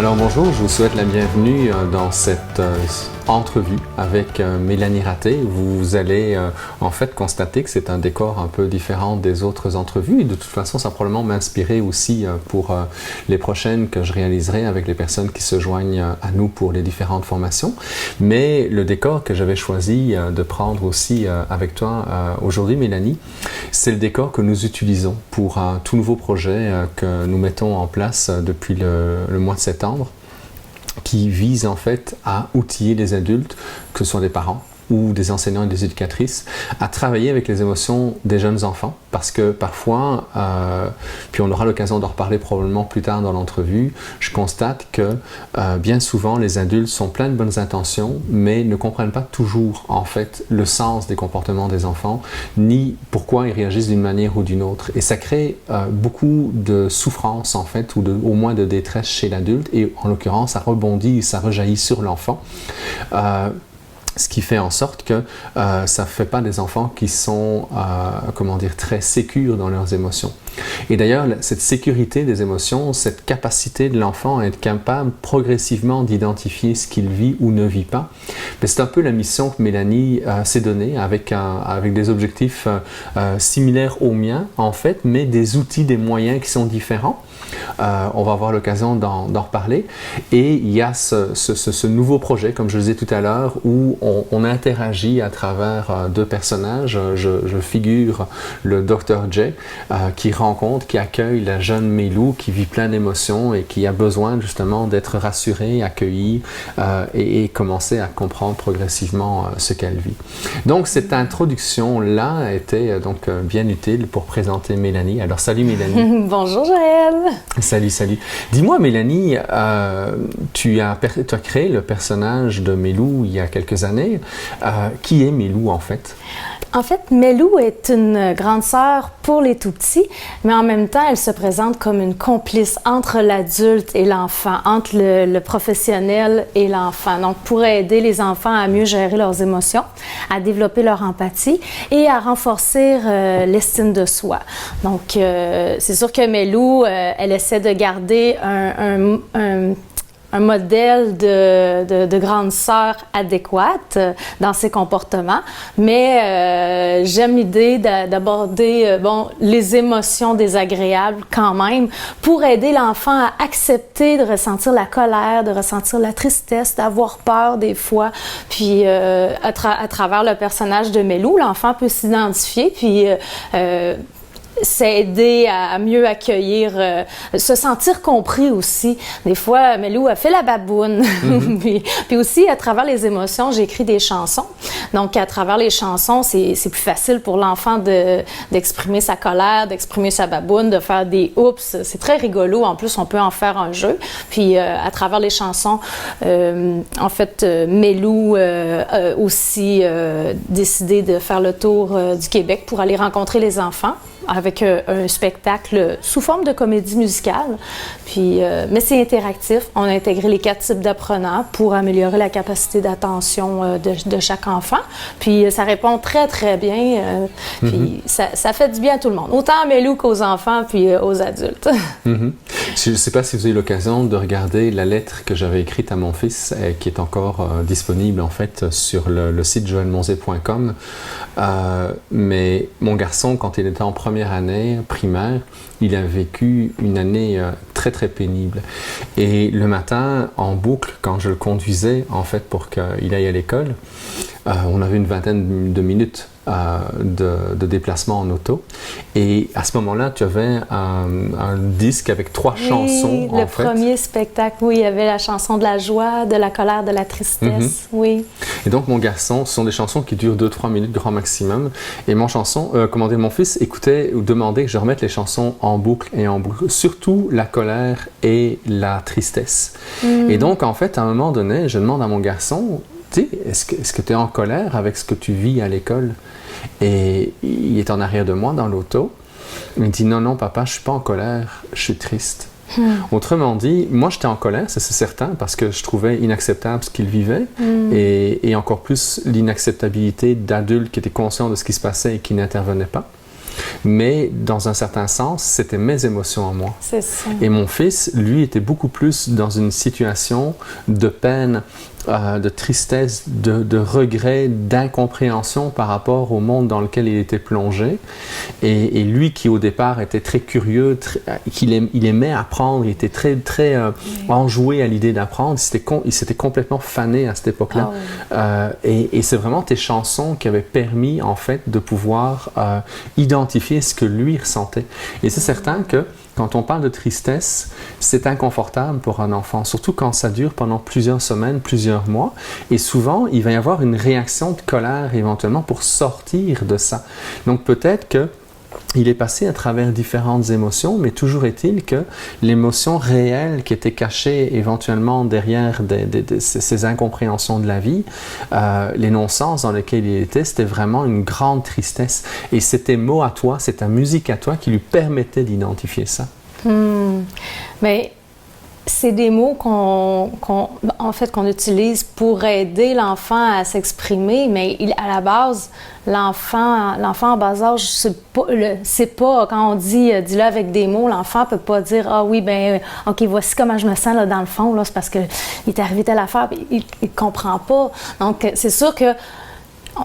Alors bonjour, je vous souhaite la bienvenue dans cette entrevue avec Mélanie Raté. Vous allez en fait constater que c'est un décor un peu différent des autres entrevues et de toute façon ça va probablement m'inspirer aussi pour les prochaines que je réaliserai avec les personnes qui se joignent à nous pour les différentes formations. Mais le décor que j'avais choisi de prendre aussi avec toi aujourd'hui Mélanie, c'est le décor que nous utilisons pour un tout nouveau projet que nous mettons en place depuis le mois de septembre, qui vise en fait à outiller les adultes, que ce soit des parents ou des enseignants et des éducatrices, à travailler avec les émotions des jeunes enfants, parce que parfois, puis on aura l'occasion d'en reparler probablement plus tard dans l'entrevue, je constate que bien souvent les adultes sont pleins de bonnes intentions, mais ne comprennent pas toujours en fait le sens des comportements des enfants, ni pourquoi ils réagissent d'une manière ou d'une autre. Et ça crée beaucoup de souffrance en fait, ou au moins de détresse chez l'adulte, et en l'occurrence, ça rebondit, ça rejaillit sur l'enfant. Ce qui fait en sorte que ça ne fait pas des enfants qui sont, très sécures dans leurs émotions. Et d'ailleurs, cette sécurité des émotions, cette capacité de l'enfant à être capable progressivement d'identifier ce qu'il vit ou ne vit pas, c'est un peu la mission que Mélanie s'est donnée avec des objectifs similaires aux miens, en fait, mais des outils, des moyens qui sont différents. On va avoir l'occasion d'en reparler. Et il y a ce nouveau projet, comme je le disais tout à l'heure, où on interagit à travers deux personnages. Je figure le Dr. J, qui rencontre, qui accueille la jeune Mélou, qui vit plein d'émotions et qui a besoin justement d'être rassurée, accueillie et commencer à comprendre progressivement ce qu'elle vit. Donc cette introduction-là était donc bien utile pour présenter Mélanie. Alors salut Mélanie. Bonjour Joël. Salut, salut. Dis-moi Mélanie, tu as créé le personnage de Mélou il y a quelques années. Qui est Mélou en fait? En fait, Mélou est une grande sœur pour les tout-petits, mais en même temps, elle se présente comme une complice entre l'adulte et l'enfant, entre le professionnel et l'enfant. Donc, pour aider les enfants à mieux gérer leurs émotions, à développer leur empathie et à renforcer l'estime de soi. Donc, c'est sûr que Mélou, elle essaie de garder un modèle de grande sœur adéquate dans ses comportements, mais j'aime l'idée d'aborder les émotions désagréables quand même pour aider l'enfant à accepter de ressentir la colère, de ressentir la tristesse, d'avoir peur des fois. Puis à travers le personnage de Mélou, l'enfant peut s'identifier puis s'aider à mieux accueillir, se sentir compris aussi. Des fois, Mélou a fait la baboune. puis aussi, à travers les émotions, j'écris des chansons. Donc, à travers les chansons, c'est plus facile pour l'enfant d'exprimer sa colère, d'exprimer sa baboune, de faire des oups. C'est très rigolo. En plus, on peut en faire un jeu. Puis, à travers les chansons, Mélou a aussi décidé de faire le tour du Québec pour aller rencontrer les enfants avec un spectacle sous forme de comédie musicale. Puis, mais c'est interactif. On a intégré les 4 types d'apprenants pour améliorer la capacité d'attention de chaque enfant. Puis ça répond très, très bien. Puis ça fait du bien à tout le monde. Autant à Mélou qu'aux enfants puis aux adultes. Je ne sais pas si vous avez eu l'occasion de regarder la lettre que j'avais écrite à mon fils, qui est encore disponible en fait sur le site joelmonzé.com. Mais mon garçon, quand il était en première année primaire, il a vécu une année très très pénible. Et le matin, en boucle, quand je le conduisais en fait pour qu'il aille à l'école, on avait une vingtaine de minutes de déplacement en auto. Et à ce moment-là, tu avais un disque avec 3 chansons. Le premier spectacle, oui, il y avait la chanson de la joie, de la colère, de la tristesse, oui. Et donc, mon garçon, ce sont des chansons qui durent 2-3 minutes grand maximum. Et mon fils écoutait ou demandait que je remette les chansons en boucle et en boucle, surtout la colère et la tristesse. Et donc, en fait, à un moment donné, je demande à mon garçon, tu sais, est-ce que tu es en colère avec ce que tu vis à l'école? Et il est en arrière de moi dans l'auto. Il me dit non papa, je suis pas en colère, je suis triste. Autrement dit, moi j'étais en colère, ça c'est certain, parce que je trouvais inacceptable ce qu'il vivait et encore plus l'inacceptabilité d'adultes qui étaient conscients de ce qui se passait et qui n'intervenaient pas. mais dans un certain sens, c'était mes émotions à moi. C'est ça. Et mon fils, lui, était beaucoup plus dans une situation de peine, de tristesse, de regret, d'incompréhension par rapport au monde dans lequel il était plongé. Et lui qui au départ était très curieux, il aimait apprendre, il était très enjoué à l'idée d'apprendre, il s'était complètement fané à cette époque-là. Et c'est vraiment tes chansons qui avaient permis en fait de pouvoir identifier ce que lui ressentait. Et c'est certain que quand on parle de tristesse, c'est inconfortable pour un enfant, surtout quand ça dure pendant plusieurs semaines, plusieurs mois. Et souvent, il va y avoir une réaction de colère éventuellement pour sortir de ça. Donc peut-être qu'il est passé à travers différentes émotions, mais toujours est-il que l'émotion réelle qui était cachée éventuellement derrière ces incompréhensions de la vie, les non-sens dans lesquels il était, c'était vraiment une grande tristesse. Et c'était mots à toi, c'est ta musique à toi qui lui permettait d'identifier ça. Mais c'est des mots qu'on utilise pour aider l'enfant à s'exprimer, mais à la base, l'enfant en bas âge, c'est pas quand on dit dis-le avec des mots, l'enfant peut pas dire ah oui ben ok voici comment je me sens là dans le fond là, c'est parce que il est arrivé telle affaire, il comprend pas. Donc c'est sûr que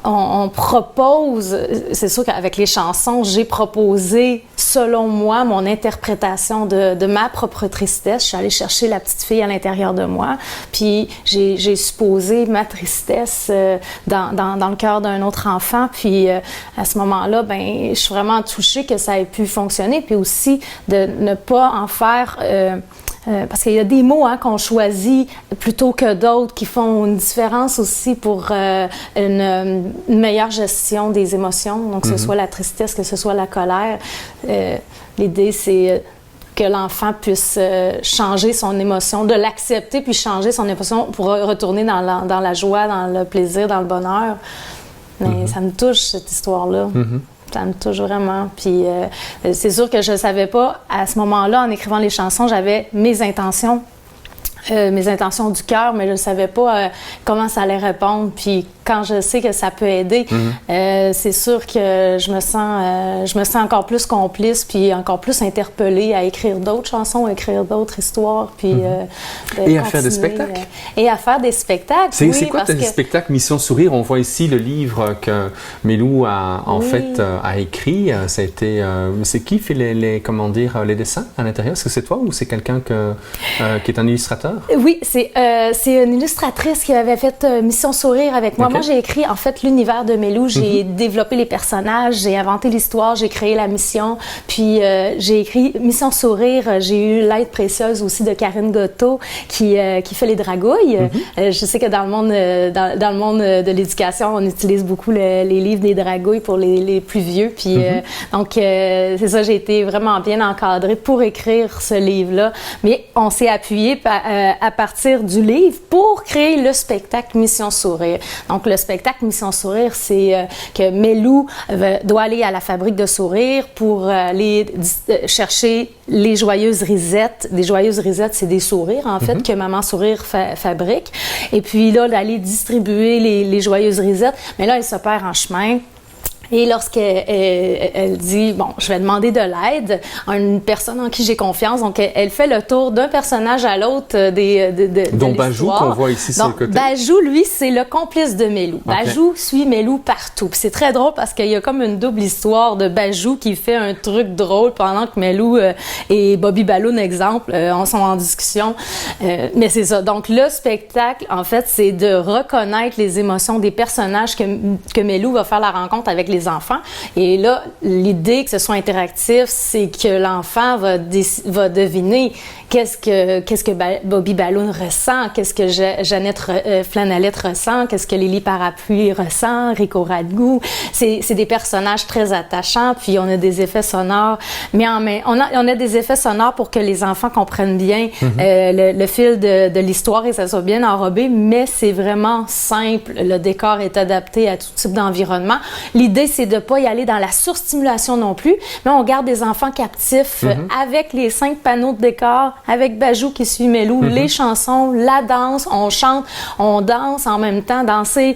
on propose, c'est sûr qu'avec les chansons, j'ai proposé, selon moi, mon interprétation de ma propre tristesse. Je suis allée chercher la petite fille à l'intérieur de moi, puis j'ai supposé ma tristesse dans le cœur d'un autre enfant. Puis à ce moment-là, ben, je suis vraiment touchée que ça ait pu fonctionner, puis aussi de ne pas en faire... parce qu'il y a des mots qu'on choisit plutôt que d'autres qui font une différence aussi pour une meilleure gestion des émotions. Donc, que ce soit la tristesse, que ce soit la colère. L'idée, c'est que l'enfant puisse changer son émotion, de l'accepter puis changer son émotion pour retourner dans la joie, dans le plaisir, dans le bonheur. Mais ça me touche, cette histoire-là. Ça me touche vraiment. Puis c'est sûr que je ne savais pas, à ce moment-là, en écrivant les chansons, j'avais mes intentions du cœur, mais je ne savais pas comment ça allait répondre. Puis quand je sais que ça peut aider, c'est sûr que je me sens encore plus complice, puis encore plus interpellée à écrire d'autres chansons, à écrire d'autres histoires, puis et à faire des spectacles. Et à faire des spectacles. C'est quoi tes spectacles Mission Sourire? On voit ici le livre que Mélou a écrit. Ça a été, c'est qui fait les dessins à l'intérieur? Est-ce que c'est toi ou c'est quelqu'un qui est un illustrateur? Oui, c'est une illustratrice qui avait fait Mission Sourire avec moi. Okay. Moi, j'ai écrit, en fait, l'univers de Mélou. J'ai développé les personnages, j'ai inventé l'histoire, j'ai créé la mission. Puis, j'ai écrit Mission Sourire. J'ai eu l'aide précieuse aussi de Karine Gotteau qui fait les dragouilles. Je sais que dans le monde de l'éducation, on utilise beaucoup les livres des dragouilles pour les plus vieux. Puis, donc, c'est ça, j'ai été vraiment bien encadrée pour écrire ce livre-là. Mais on s'est appuyé à partir du livre pour créer le spectacle Mission Sourire. Donc, le spectacle Mission Sourire, c'est que Mélou doit aller à la fabrique de sourires pour aller chercher les joyeuses risettes. Des joyeuses risettes, c'est des sourires, en fait, que Maman Sourire fabrique. Et puis là, d'aller distribuer les joyeuses risettes. Mais là, elle se perd en chemin. Et lorsqu'elle dit, bon, je vais demander de l'aide à une personne en qui j'ai confiance, donc elle fait le tour d'un personnage à l'autre dont Bajou, qu'on voit ici sur le côté. Bajou, lui, c'est le complice de Mélou. Okay. Bajou suit Mélou partout. Puis c'est très drôle parce qu'il y a comme une double histoire de Bajou qui fait un truc drôle pendant que Mélou et Bobby Balloon, exemple, sont en discussion. Mais c'est ça. Donc le spectacle, en fait, c'est de reconnaître les émotions des personnages que Mélou va faire la rencontre avec les enfants. Et là, l'idée que ce soit interactif, c'est que l'enfant va deviner qu'est-ce que Bobby Balloon ressent, qu'est-ce que Jeannette Flanellette ressent, qu'est-ce que Lily Parapluie ressent, Rico Radgou. C'est des personnages très attachants, puis on a des effets sonores, mais on a des effets sonores pour que les enfants comprennent bien le fil de l'histoire et que ça soit bien enrobé, mais c'est vraiment simple. Le décor est adapté à tout type d'environnement. L'idée, L'idée, c'est de ne pas y aller dans la surstimulation non plus, mais on garde des enfants captifs avec les 5 panneaux de décor, avec Bajou qui suit Melou, les chansons, la danse, on chante, on danse en même temps. Danser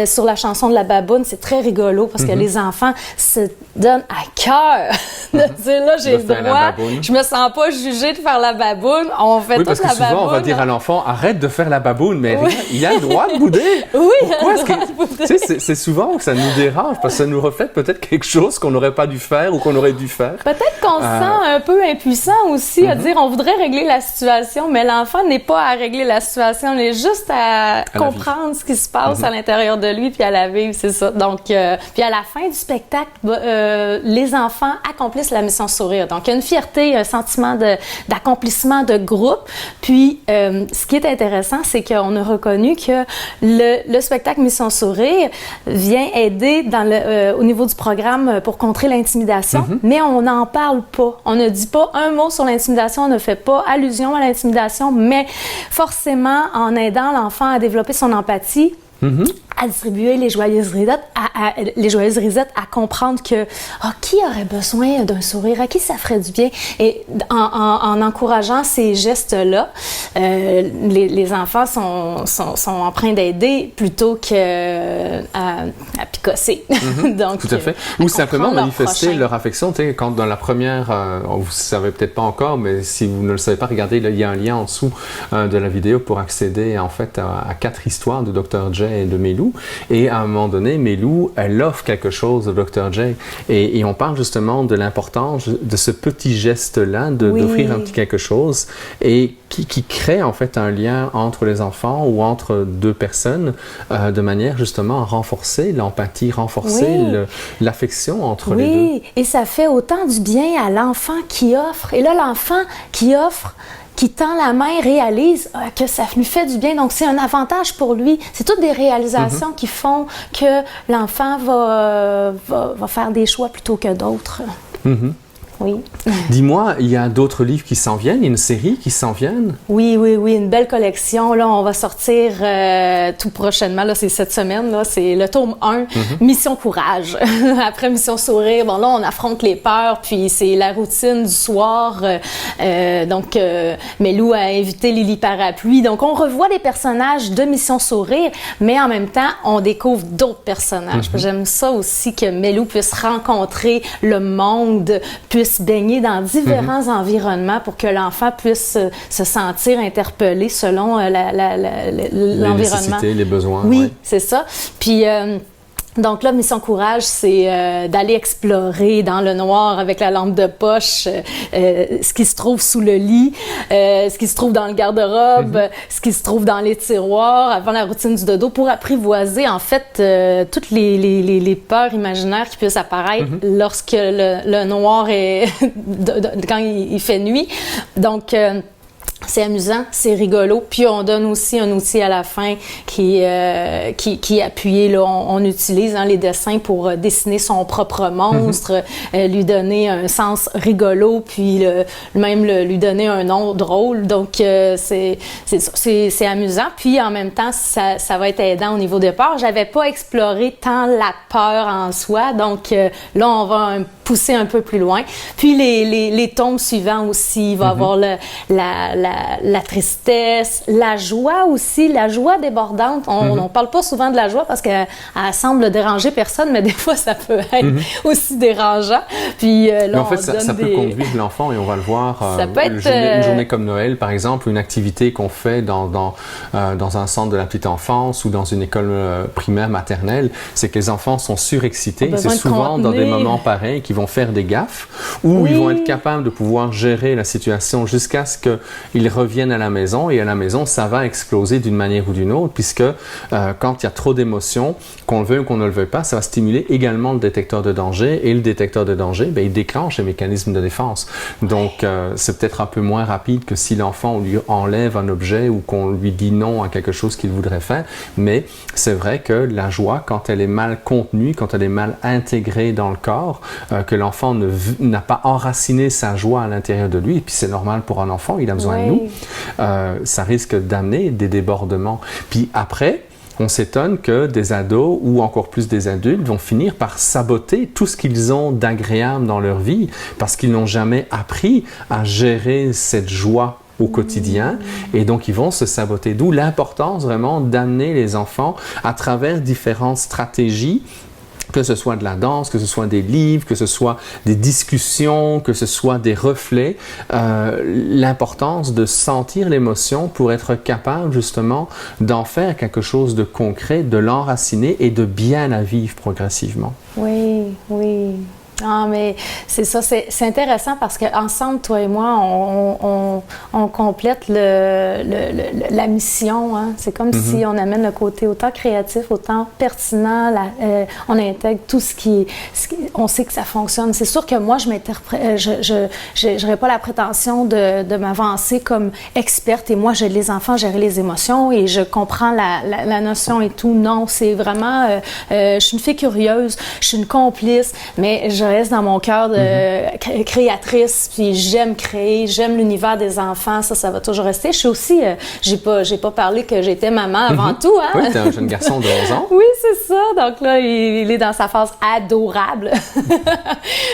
sur la chanson de la baboune, c'est très rigolo parce que les enfants se donnent à cœur de dire là, j'ai le droit, je me sens pas jugée de faire la baboune, on fait toute la baboune. Oui, parce que souvent, on va dire à l'enfant, arrête de faire la baboune, mais il a le droit de bouder. Oui, pourquoi est-ce que... Tu sais, c'est souvent que ça nous dérange, parce que ça nous reflète peut-être quelque chose qu'on n'aurait pas dû faire ou qu'on aurait dû faire. Peut-être qu'on se sent un peu impuissant aussi à dire on voudrait régler la situation, mais l'enfant n'est pas à régler la situation, il est juste à comprendre ce qui se passe à l'intérieur de lui puis à la vivre, c'est ça. Donc, puis à la fin du spectacle, les enfants accomplissent la mission sourire. Donc, il y a une fierté, un sentiment d'accomplissement de groupe. Puis, ce qui est intéressant, c'est qu'on a reconnu que le spectacle Mission Sourire vient aider au niveau du programme pour contrer l'intimidation, mais on n'en parle pas. On ne dit pas un mot sur l'intimidation, on ne fait pas allusion à l'intimidation, mais forcément, en aidant l'enfant à développer son empathie, à distribuer les joyeuses risettes, à comprendre que qui aurait besoin d'un sourire, à qui ça ferait du bien. Et en encourageant ces gestes-là, les enfants sont empreints d'aider plutôt qu'à picosser. Donc, tout à fait. Ou simplement manifester leur affection. Tu sais, quand dans la première, vous ne savez peut-être pas encore, mais si vous ne le savez pas, regardez, là, il y a un lien en dessous de la vidéo pour accéder en fait à 4 histoires de Dr. J et de Melou. Et à un moment donné, Melou, elle offre quelque chose au Dr. J. Et on parle justement de l'importance de ce petit geste-là, d'offrir un petit quelque chose, et qui crée en fait un lien entre les enfants ou entre 2 personnes, de manière justement à renforcer l'empathie, renforcer l'affection entre les deux. Oui, et ça fait autant du bien à l'enfant qui offre. Et là, l'enfant qui offre, qui tend la main, réalise que ça lui fait du bien. Donc, c'est un avantage pour lui. C'est toutes des réalisations qui font que l'enfant va faire des choix plutôt que d'autres. Oui. Dis-moi, il y a d'autres livres qui s'en viennent? Il y a une série qui s'en viennent? Oui, une belle collection. Là, on va sortir tout prochainement. Là, c'est cette semaine. Là, c'est le tome 1, Mission Courage. Après Mission Sourire, bon là, on affronte les peurs, puis c'est la routine du soir. Donc, Melou a invité Lily Parapluie. Donc, on revoit les personnages de Mission Sourire, mais en même temps, on découvre d'autres personnages. J'aime ça aussi que Melou puisse rencontrer le monde, puisse baigner dans différents environnements pour que l'enfant puisse se sentir interpellé selon l'environnement. Les nécessités, les besoins. Oui, c'est ça. Puis donc là, Mission Courage, c'est d'aller explorer dans le noir avec la lampe de poche ce qui se trouve sous le lit, ce qui se trouve dans le garde-robe, ce qui se trouve dans les tiroirs avant la routine du dodo pour apprivoiser en fait toutes les peurs imaginaires qui puissent apparaître lorsque le noir est quand il fait nuit. Donc c'est amusant, c'est rigolo. Puis on donne aussi un outil à la fin qui est appuyé. Là, on utilise les dessins pour dessiner son propre monstre, lui donner un sens rigolo, puis même lui donner un nom drôle. Donc c'est amusant. Puis en même temps, ça va être aidant au niveau de peur. J'avais pas exploré tant la peur en soi. Donc là, on va pousser un peu plus loin. Puis les tomes suivants aussi, il va y avoir la tristesse, la joie aussi, la joie débordante. On parle pas souvent de la joie parce qu'elle semble déranger personne, mais des fois, ça peut être aussi dérangeant. Puis là, mais en fait, ça peut conduire l'enfant, et on va le voir. Ça peut être une journée comme Noël, par exemple, une activité qu'on fait dans un centre de la petite enfance ou dans une école primaire, maternelle, c'est que les enfants sont surexcités. C'est souvent dans des moments pareils qu'ils vont faire des gaffes, ou ils vont être capables de pouvoir gérer la situation jusqu'à ce qu'ils reviennent à la maison, et à la maison, ça va exploser d'une manière ou d'une autre, puisque quand il y a trop d'émotions, qu'on le veuille ou qu'on ne le veuille pas, ça va stimuler également le détecteur de danger, et le détecteur de danger, il déclenche les mécanismes de défense. Donc, c'est peut-être un peu moins rapide que si l'enfant, on lui enlève un objet ou qu'on lui dit non à quelque chose qu'il voudrait faire, mais c'est vrai que la joie, quand elle est mal contenue, quand elle est mal intégrée dans le corps, que l'enfant n'a pas enraciné sa joie à l'intérieur de lui, et puis c'est normal pour un enfant, il a besoin de nous, ça risque d'amener des débordements. Puis après, on s'étonne que des ados ou encore plus des adultes vont finir par saboter tout ce qu'ils ont d'agréable dans leur vie parce qu'ils n'ont jamais appris à gérer cette joie au quotidien et donc ils vont se saboter. D'où l'importance vraiment d'amener les enfants à travers différentes stratégies, que ce soit de la danse, que ce soit des livres, que ce soit des discussions, que ce soit des reflets, l'importance de sentir l'émotion pour être capable justement d'en faire quelque chose de concret, de l'enraciner et de bien la vivre progressivement. Oui, oui. Ah, mais c'est ça, c'est intéressant parce qu'ensemble, toi et moi, on complète la mission. Hein? C'est comme si on amène le côté autant créatif, autant pertinent, on intègre tout on sait que ça fonctionne. C'est sûr que moi, je n'aurais pas la prétention de m'avancer comme experte et moi, j'aide les enfants à gérer les émotions et je comprends la notion et tout. Non, c'est vraiment, je suis une fille curieuse, je suis une complice, mais je reste dans mon cœur de créatrice, puis j'aime créer, j'aime l'univers des enfants, ça va toujours rester. Je suis aussi, j'ai pas parlé que j'étais maman avant tout, hein? Oui, t'es un jeune garçon de 11 ans. Oui, c'est ça. Donc là, il est dans sa phase adorable.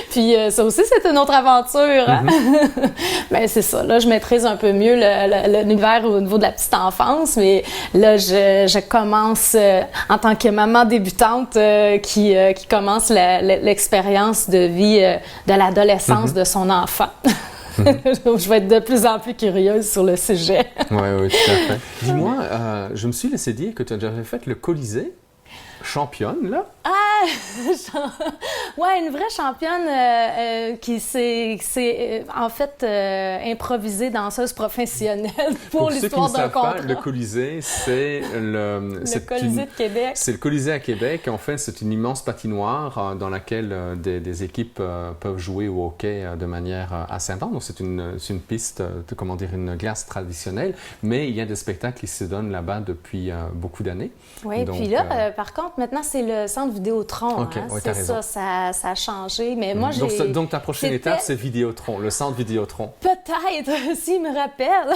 Puis ça aussi, c'est une autre aventure, hein? Mais c'est ça, là, je maîtrise un peu mieux l'univers au niveau de la petite enfance, mais là, je commence en tant que maman débutante qui commence l'expérience de vie de l'adolescence de son enfant. Je vais être de plus en plus curieuse sur le sujet. Oui, tout à fait. Dis-moi, je me suis laissé dire que tu as déjà fait le Colisée. Championne, là? Ah! Ouais, une vraie championne qui s'est en fait improvisée danseuse professionnelle pour l'histoire d'un contrat. Le Colisée, c'est le Colisée de Québec. C'est le Colisée à Québec. En fait, c'est une immense patinoire dans laquelle des équipes peuvent jouer au hockey de manière assez intense. Donc, c'est une piste, une glace traditionnelle, mais il y a des spectacles qui se donnent là-bas depuis beaucoup d'années. Oui, puis là, par contre, maintenant, c'est le centre Vidéotron. Okay, hein? Oui, c'est ça a changé. Mais moi, donc, ta prochaine étape, c'est Vidéotron, le centre Vidéotron. Peut-être, s'il me rappelle.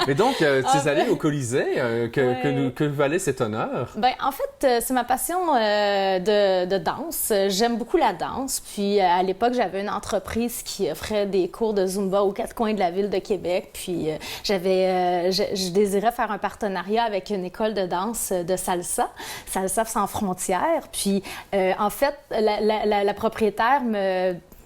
Et donc, tu es allée au Colisée. Que valait cet honneur? Bien, en fait, c'est ma passion de danse. J'aime beaucoup la danse. Puis, à l'époque, j'avais une entreprise qui offrait des cours de Zumba aux quatre coins de la ville de Québec. Puis, je désirais faire un partenariat avec une école de danse de salsa sans frontières. Puis, en fait, la propriétaire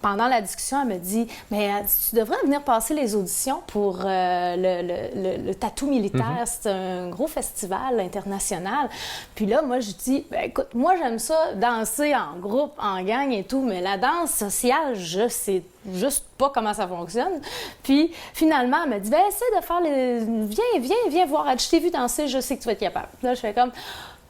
pendant la discussion, elle me dit « Mais tu devrais venir passer les auditions pour le tatou militaire. C'est un gros festival international. » Puis là, moi, je dis « Écoute, moi, j'aime ça, danser en groupe, en gang et tout, mais la danse sociale, je sais juste pas comment ça fonctionne. » Puis finalement, elle me dit « Essaie de faire viens voir. Je t'ai vu danser, je sais que tu vas être capable. » Là, je fais comme...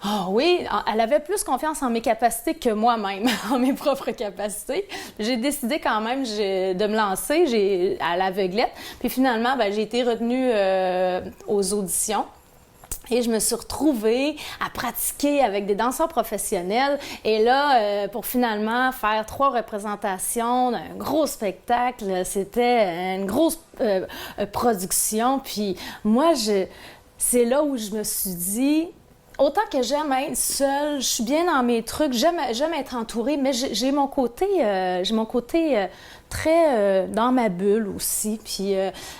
Ah oui, elle avait plus confiance en mes capacités que moi-même, en mes propres capacités. J'ai décidé quand même de me lancer à l'aveuglette. Puis finalement, j'ai été retenue aux auditions. Et je me suis retrouvée à pratiquer avec des danseurs professionnels. Et là, pour finalement faire 3 représentations d'un gros spectacle, c'était une grosse production. Puis moi, c'est là où je me suis dit... Autant que j'aime être seule, je suis bien dans mes trucs, j'aime être entourée, mais j'ai mon côté très dans ma bulle aussi. Puis,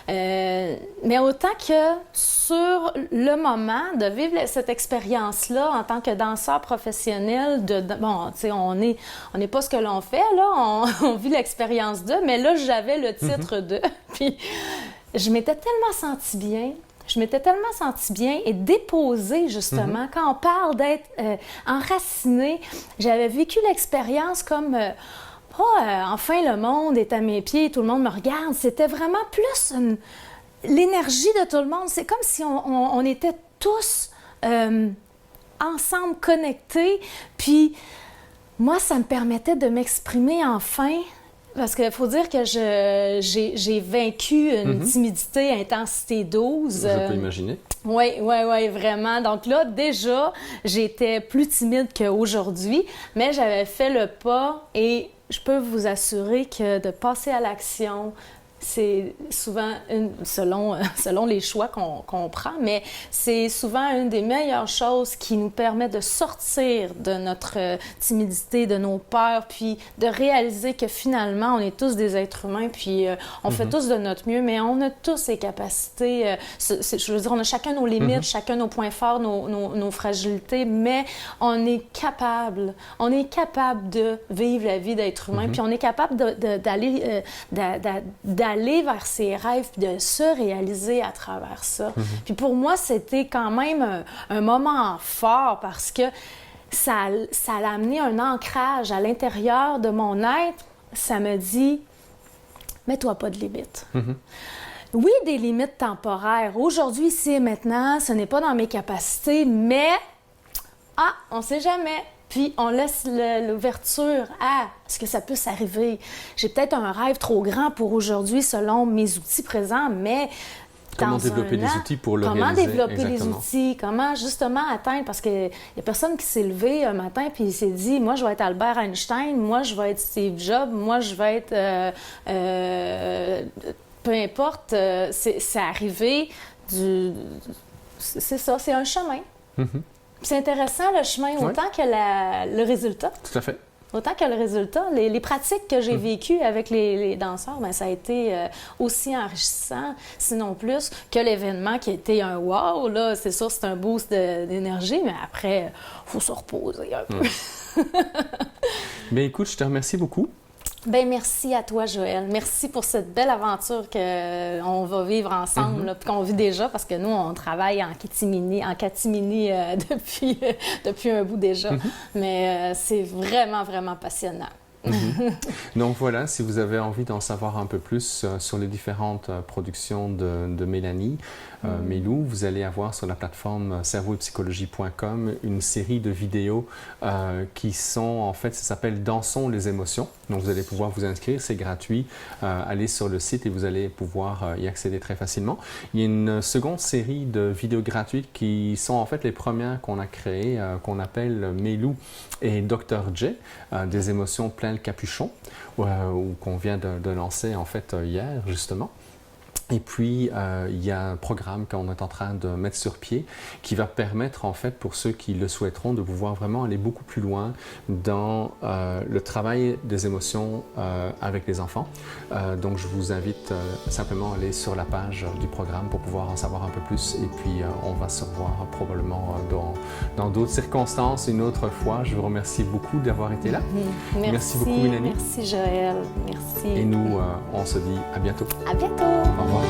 mais autant que sur le moment de vivre cette expérience-là en tant que danseur professionnel, bon, tu sais, on n'est pas ce que l'on fait, là, on vit l'expérience de, mais là, j'avais le titre de. Puis, je m'étais tellement sentie bien. Je m'étais tellement sentie bien et déposée, justement. Quand on parle d'être enracinée, j'avais vécu l'expérience comme enfin, le monde est à mes pieds, tout le monde me regarde. C'était vraiment plus l'énergie de tout le monde. C'est comme si on était tous ensemble, connectés. Puis moi, ça me permettait de m'exprimer enfin. Parce qu'il faut dire que j'ai vaincu une timidité intensité 12. Je peux imaginer. Oui, vraiment. Donc là, déjà, j'étais plus timide qu'aujourd'hui, mais j'avais fait le pas et je peux vous assurer que de passer à l'action, c'est souvent, selon les choix qu'on prend, mais c'est souvent une des meilleures choses qui nous permet de sortir de notre timidité, de nos peurs, puis de réaliser que finalement, on est tous des êtres humains, puis on fait tous de notre mieux, mais on a tous les capacités. Je veux dire, on a chacun nos limites, chacun nos points forts, nos fragilités, mais on est capable de vivre la vie d'être humain, puis on est capable d'aller vers ses rêves, puis de se réaliser à travers ça. Puis pour moi, c'était quand même un moment fort parce que ça a amené un ancrage à l'intérieur de mon être. Ça me dit, mets-toi pas de limites. Oui, des limites temporaires. Aujourd'hui, ici et maintenant, ce n'est pas dans mes capacités, mais on sait jamais. Puis on laisse l'ouverture à ce que ça puisse arriver. J'ai peut-être un rêve trop grand pour aujourd'hui selon mes outils présents, mais comment développer des outils pour le réaliser? Comment développer les outils? Comment justement atteindre? Parce qu'il y a personne qui s'est levé un matin puis il s'est dit, moi je vais être Albert Einstein, moi je vais être Steve Jobs, moi je vais être... peu importe, c'est arrivé c'est ça, c'est un chemin. C'est intéressant le chemin autant que le résultat. Tout à fait. Autant que le résultat. Les pratiques que j'ai vécues avec les danseurs, bien, ça a été aussi enrichissant, sinon plus, que l'événement qui a été un wow. Là, c'est sûr, c'est un boost d'énergie, mais après, il faut se reposer un peu. Bien, écoute, je te remercie beaucoup. Ben merci à toi, Joël. Merci pour cette belle aventure qu'on va vivre ensemble, là, puis qu'on vit déjà, parce que nous, on travaille en catimini depuis un bout déjà. Mais c'est vraiment, vraiment passionnant. Donc voilà, si vous avez envie d'en savoir un peu plus sur les différentes productions de Mélanie Meilou, vous allez avoir sur la plateforme cerveauetpsychologie.com une série de vidéos qui sont, en fait, ça s'appelle Dansons les émotions. Donc vous allez pouvoir vous inscrire, c'est gratuit. Allez sur le site et vous allez pouvoir y accéder très facilement. Il y a une seconde série de vidéos gratuites qui sont en fait les premières qu'on a créées, qu'on appelle Meilou et Dr. J, des émotions plein le capuchon, ou qu'on vient de lancer en fait hier justement. Et puis, il y a un programme qu'on est en train de mettre sur pied qui va permettre, en fait, pour ceux qui le souhaiteront, de pouvoir vraiment aller beaucoup plus loin dans le travail des émotions avec les enfants. Donc, je vous invite simplement à aller sur la page du programme pour pouvoir en savoir un peu plus. Et puis, on va se revoir probablement dans d'autres circonstances une autre fois. Je vous remercie beaucoup d'avoir été là. Merci beaucoup, Mélanie. Merci, Joël. Merci. Et nous, on se dit à bientôt. À bientôt. Au revoir.